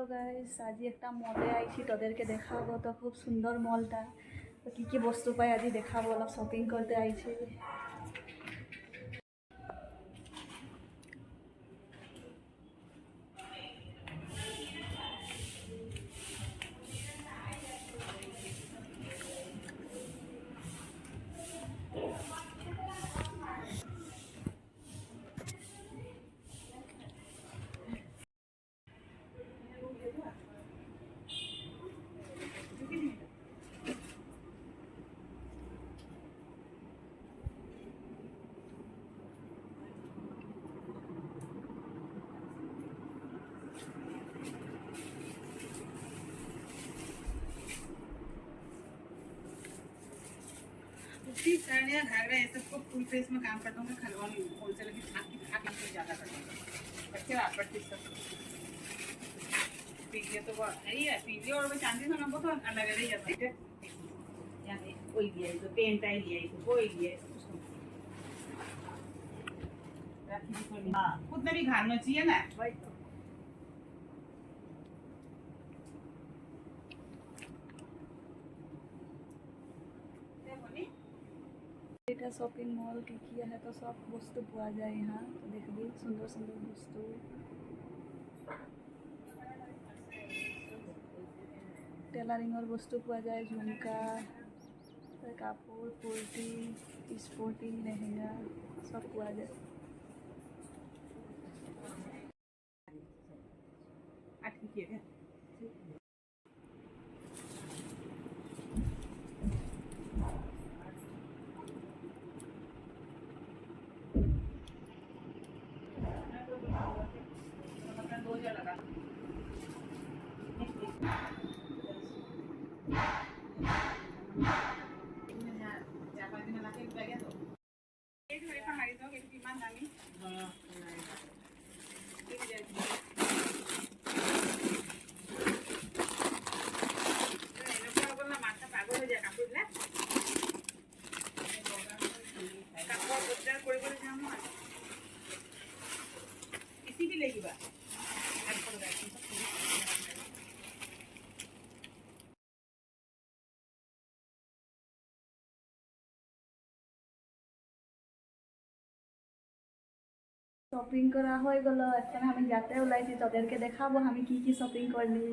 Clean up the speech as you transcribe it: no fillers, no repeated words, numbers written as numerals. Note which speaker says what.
Speaker 1: Hello guys, আজি একটা মলে আইছি, তোদেরকে দেখাবো। তো খুব সুন্দর মলটা। তো কি কি বস্তু পাই আজি দেখাবো, অলপ শপিং করতে আইছি।
Speaker 2: कुर्ती साड़ियाँ घाघरा ये सब को फुल फेस में काम करता हूँ मैं खलवानी होलसेल की खाकी से ज़्यादा करता हूँ बच्चे आपत्ति सब पीजिए तो वो यही है पीजिए और वो चांदी का नंबर तो अलग ही जाता है यानी कोई भी है तो पेंट आई लिया तो कोई भी है हाँ खुद में भी घालना चाहिए ना भाई
Speaker 1: এটা শপিং মল কি কি আছে, তো সব বস্তু পোৱা যায় यहाँ। তো দেখবি সুন্দর সুন্দর বস্তু। টেলারিংৰ বস্তু পোৱা যায়, ঝুমকা, কাপোৰ, কুৰ্তি, স্পৰ্টিং, লেহেঙ্গা সব পোৱা যায়।
Speaker 2: ठीक है
Speaker 1: শপিং করা হয়ে গেল, এখন আমি যাতে ওলাইছি, তোদেরকে দেখাবো আমি কি কি শপিং করলি।